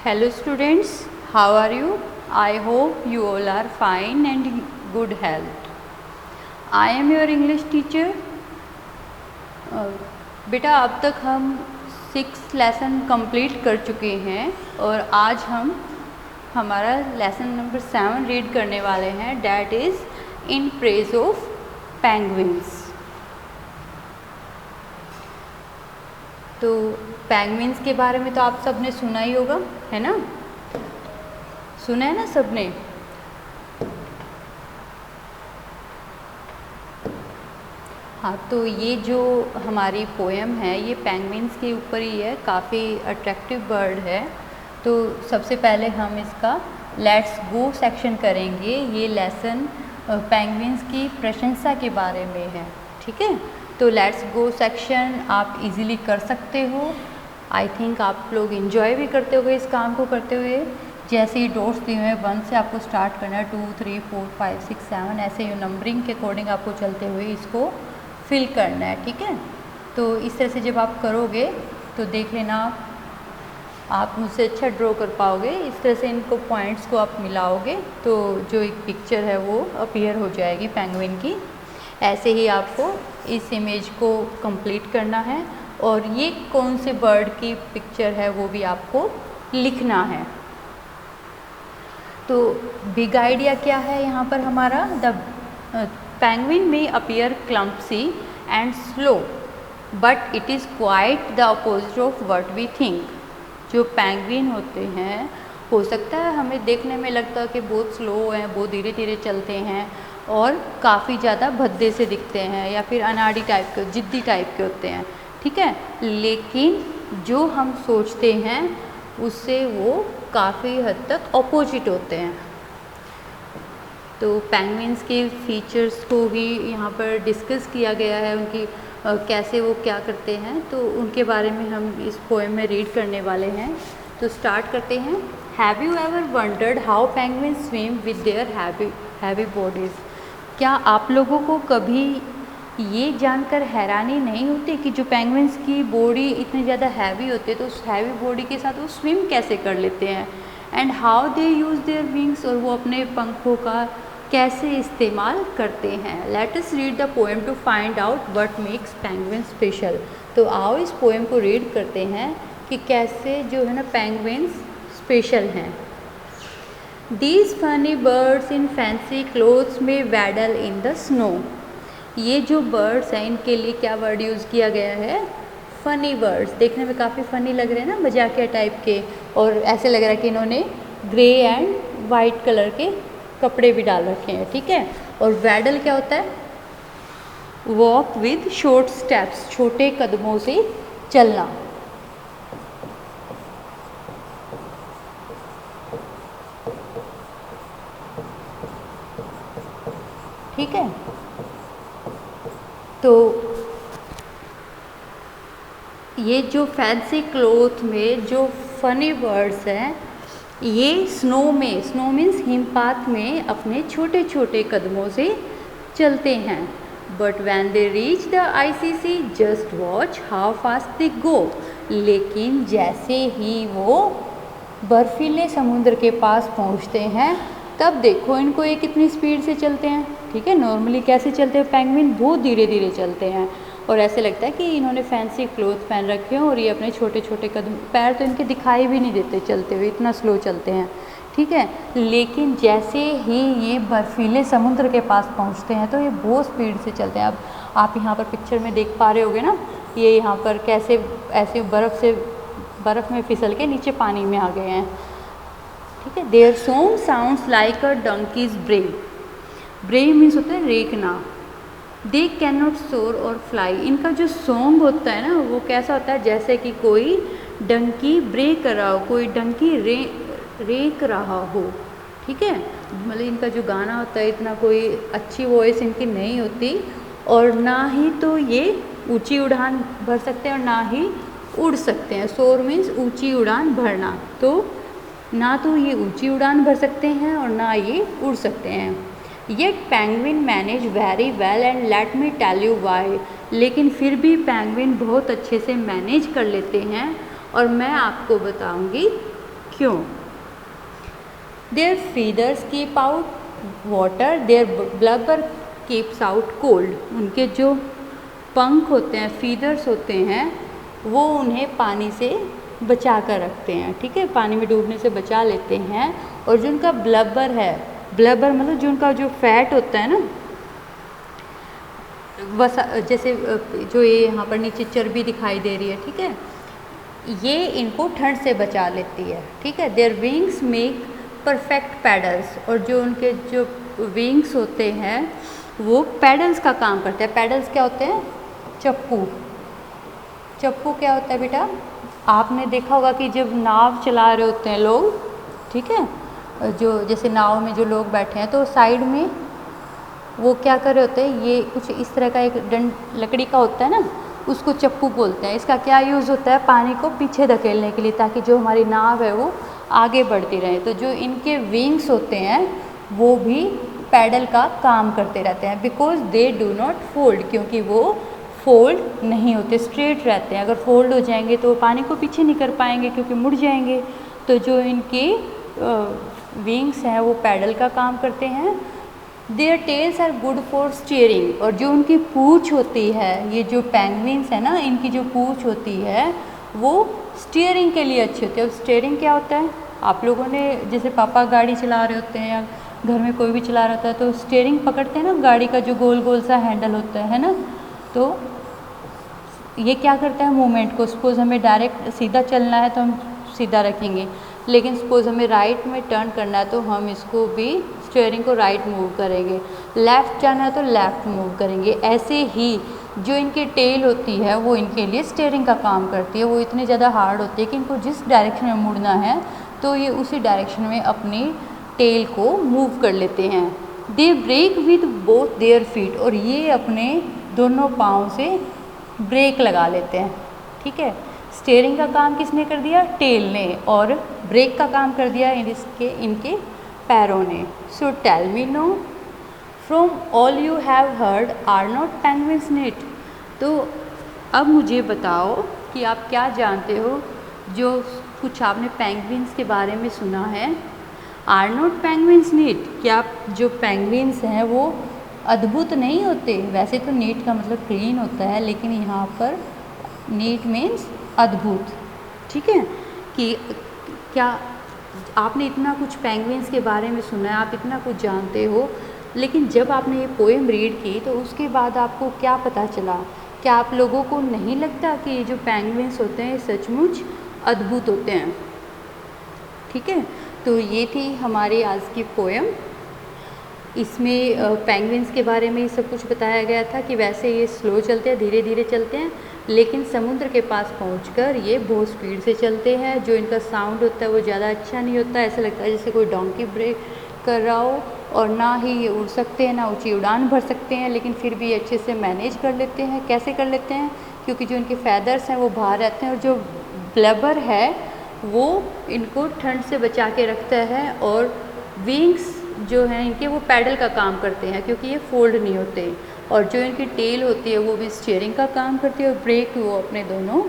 Hello students, how are you? I hope you all are fine and good health. I am your English teacher. बेटा अब तक हम 6 lesson complete कर चुके हैं और आज हम हमारा लेसन नंबर 7 रीड करने वाले हैं, that is in praise of penguins. तो पेंगुइन्स के बारे में तो आप सब ने सुना ही होगा, है ना? सुना है ना सबने? हाँ, तो ये जो हमारी पोएम है ये पेंगुइन्स के ऊपर ही है, काफ़ी अट्रैक्टिव बर्ड है। तो सबसे पहले हम इसका लेट्स गो सेक्शन करेंगे। ये लेसन पेंगुइन्स की प्रशंसा के बारे में है, ठीक है? तो लेट्स गो सेक्शन आप इजीली कर सकते हो। आई थिंक आप लोग इन्जॉय भी करते होगे इस काम को करते हुए। जैसे ही डोर्स दिए हुए हैं 1 से आपको स्टार्ट करना है, 2, 3, 4, 5, 6, 7 ऐसे ही नंबरिंग के अकॉर्डिंग आपको चलते हुए इसको फिल करना है, ठीक है? तो इस तरह से जब आप करोगे तो देख लेना आप मुझसे अच्छा ड्रॉ कर पाओगे। इस तरह से इनको पॉइंट्स को आप मिलाओगे तो जो एक पिक्चर है वो अपीयर हो जाएगी पेंगुइन की। ऐसे ही आपको इस इमेज को कंप्लीट करना है और ये कौन से बर्ड की पिक्चर है वो भी आपको लिखना है। तो बिग आइडिया क्या है यहाँ पर हमारा? The penguin may appear clumsy and slow but it is quite the opposite of what we think. जो पेंगुइन होते हैं हो सकता है हमें देखने में लगता है कि बहुत स्लो हैं, बहुत धीरे धीरे चलते हैं और काफ़ी ज़्यादा भद्दे से दिखते हैं या फिर अनाड़ी टाइप के, जिद्दी टाइप के होते हैं, ठीक है? लेकिन जो हम सोचते हैं उससे वो काफ़ी हद तक ऑपोजिट होते हैं। तो पेंगुइन्स के फीचर्स को भी यहाँ पर डिस्कस किया गया है, उनकी कैसे वो क्या करते हैं, तो उनके बारे में हम इस पोएम में रीड करने वाले हैं। तो स्टार्ट करते हैं। Have you ever wondered how penguins swim with their heavy bodies? क्या आप लोगों को कभी ये जानकर हैरानी नहीं होती कि जो पेंगुइन्स की बॉडी इतनी ज़्यादा हैवी होती है तो उस हैवी बॉडी के साथ वो स्विम कैसे कर लेते हैं? And how they use their wings, और वो अपने पंखों का कैसे इस्तेमाल करते हैं। Let us read the poem to find out what makes penguin special. तो आओ इस पोएम को रीड करते हैं कि कैसे जो है ना पेंगुइन्स स्पेशल हैं। These funny birds in fancy clothes may waddle in the snow। ये जो बर्ड्स हैं इनके लिए क्या वर्ड यूज़ किया गया है? Funny birds. देखने में काफ़ी फ़नी लग रहे हैं ना, मजाकिया टाइप के, और ऐसे लग रहा है कि इन्होंने ग्रे एंड वाइट कलर के कपड़े भी डाल रखे हैं, ठीक है? और वैडल क्या होता है? वॉक विद शॉर्ट स्टेप्स, छोटे कदमों से चलना। ठीक है? तो ये जो फैंसी क्लोथ में जो फनी बर्ड्स हैं ये स्नो मीन्स हिमपात में अपने छोटे छोटे कदमों से चलते हैं। But when they reach the icy just watch how fast they go. लेकिन जैसे ही वो बर्फीले समुद्र के पास पहुंचते हैं तब देखो इनको ये कितनी स्पीड से चलते हैं, ठीक है? नॉर्मली कैसे चलते हैं पेंगुइन? बहुत धीरे धीरे चलते हैं और ऐसे लगता है कि इन्होंने फैंसी क्लोथ पहन रखे हैं और ये अपने छोटे छोटे कदम, पैर तो इनके दिखाई भी नहीं देते चलते हुए, इतना स्लो चलते हैं, ठीक है? लेकिन जैसे ही ये बर्फीले समुद्र के पास पहुंचते हैं तो ये बहुत स्पीड से चलते हैं। अब आप यहाँ पर पिक्चर में देख पा रहे होगे ना, ये यहाँ पर कैसे ऐसे बर्फ़ में फिसल के नीचे पानी में आ गए हैं, ठीक है? There song sounds like a donkeys ब्रे। ब्रे मीन्स होता है रेखना। दे कैन नॉट सोर और फ्लाई। इनका जो सॉन्ग होता है ना वो कैसा होता है? जैसे कि कोई डंकी ब्रे कर रहा हो, कोई डंकी रेक रहा हो, ठीक है? मतलब इनका जो गाना होता है इतना कोई अच्छी वॉइस इनकी नहीं होती और ना ही तो ये ऊंची उड़ान भर सकते हैं और ना ही उड़ सकते हैं। सोर मीन्स ऊंची उड़ान भरना, तो ना तो ये ऊंची उड़ान भर सकते हैं और ना ये उड़ सकते हैं। Yet penguin manage very well and let me tell you why. लेकिन फिर भी पेंगुइन बहुत अच्छे से मैनेज कर लेते हैं और मैं आपको बताऊंगी क्यों? Their feathers keep out water, their blubber keeps out cold. उनके जो पंख होते हैं, फीदर्स होते हैं, वो उन्हें पानी से बचा कर रखते हैं, ठीक है, पानी में डूबने से बचा लेते हैं। और जो उनका ब्लबर है, ब्लबर मतलब जो उनका जो फैट होता है ना, वसा, जैसे जो ये यहाँ पर नीचे चर्बी दिखाई दे रही है, ठीक है, ये इनको ठंड से बचा लेती है, ठीक है। Their wings make perfect paddles. और जो उनके जो विंग्स होते हैं वो पैडल्स का काम करते हैं। पैडल्स क्या होते हैं? चप्पू। चप्पू क्या होता है बेटा? आपने देखा होगा कि जब नाव चला रहे होते हैं लोग, ठीक है, जो जैसे नाव में जो लोग बैठे हैं तो साइड में वो क्या कर रहे होते हैं, ये कुछ इस तरह का एक डंड लकड़ी का होता है ना, उसको चप्पू बोलते हैं। इसका क्या यूज़ होता है? पानी को पीछे धकेलने के लिए, ताकि जो हमारी नाव है वो आगे बढ़ती रहे। तो जो इनके विंग्स होते हैं वो भी पैडल का काम करते रहते हैं। Because they do not fold, क्योंकि वो फोल्ड नहीं होते, स्ट्रेट रहते हैं। अगर फोल्ड हो जाएंगे तो पानी को पीछे नहीं कर पाएंगे क्योंकि मुड़ जाएंगे। तो जो इनके विंग्स हैं वो पैडल का काम करते हैं। Their tails are good for steering. और जो उनकी पूँछ होती है, ये जो पेंगुइन्स है ना, इनकी जो पूँछ होती है वो स्टीयरिंग के लिए अच्छी होती है। अब स्टीयरिंग क्या होता है? आप लोगों ने जैसे पापा गाड़ी चला रहे होते हैं या घर में कोई भी चला रहा होता है तो स्टीयरिंग पकड़ते हैं ना, गाड़ी का जो गोल गोल सा हैंडल होता है ना, तो ये क्या करता है? मूवमेंट को, सपोज़ हमें डायरेक्ट सीधा चलना है तो हम सीधा रखेंगे, लेकिन सपोज़ हमें राइट में टर्न करना है तो हम इसको भी स्टीयरिंग को राइट मूव करेंगे, लेफ़्ट जाना है तो लेफ़्ट मूव करेंगे। ऐसे ही जो इनकी टेल होती है वो इनके लिए स्टीयरिंग का काम करती है। वो इतनी ज़्यादा हार्ड होती है कि इनको जिस डायरेक्शन में मुड़ना है तो ये उसी डायरेक्शन में अपनी टेल को मूव कर लेते हैं। They brake with both their feet. और ये अपने दोनों पाँव से ब्रेक लगा लेते हैं, ठीक है। स्टीयरिंग का काम किसने कर दिया? टेल ने। और ब्रेक का काम कर दिया इनके पैरों ने। So tell me now, from all you have heard, are not penguins neat. तो अब मुझे बताओ कि आप क्या जानते हो जो कुछ आपने पेंगुइन्स के बारे में सुना है। आर नॉट पेंगुइन्स नीट, क्या जो पेंगुइन्स हैं वो अद्भुत नहीं होते? वैसे तो नीट का मतलब क्लीन होता है, लेकिन यहाँ पर नीट मीन्स अद्भुत, ठीक है। कि क्या आपने इतना कुछ पेंगुइन्स के बारे में सुना है, आप इतना कुछ जानते हो, लेकिन जब आपने ये पोएम रीड की तो उसके बाद आपको क्या पता चला? क्या आप लोगों को नहीं लगता कि ये जो पेंगुइन्स होते हैं सचमुच अद्भुत होते हैं? ठीक है, तो ये थी हमारी आज की पोएम। इसमें पेंगुइन्स के बारे में सब कुछ बताया गया था कि वैसे ये स्लो चलते हैं, धीरे धीरे चलते हैं, लेकिन समुद्र के पास पहुंचकर ये बहुत स्पीड से चलते हैं। जो इनका साउंड होता है वो ज़्यादा अच्छा नहीं होता, ऐसा लगता है जैसे कोई डोंकी ब्रेक कर रहा हो। और ना ही ये उड़ सकते हैं, ना ऊंची उड़ान भर सकते हैं, लेकिन फिर भी अच्छे से मैनेज कर लेते हैं। कैसे कर लेते हैं? क्योंकि जो इनके फैदर्स हैं वो बाहर रहते हैं और जो ब्लबर है वो इनको ठंड से बचा के रखता है। और विंग्स जो हैं इनके वो पैडल का काम करते हैं क्योंकि ये फोल्ड नहीं होते। और जो इनकी टेल होती है वो भी स्टीयरिंग का काम करती है और ब्रेक वो अपने दोनों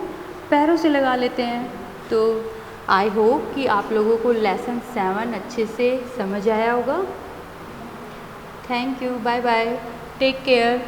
पैरों से लगा लेते हैं। तो आई होप कि आप लोगों को लेसन 7 अच्छे से समझ आया होगा। Thank you, bye bye, take care.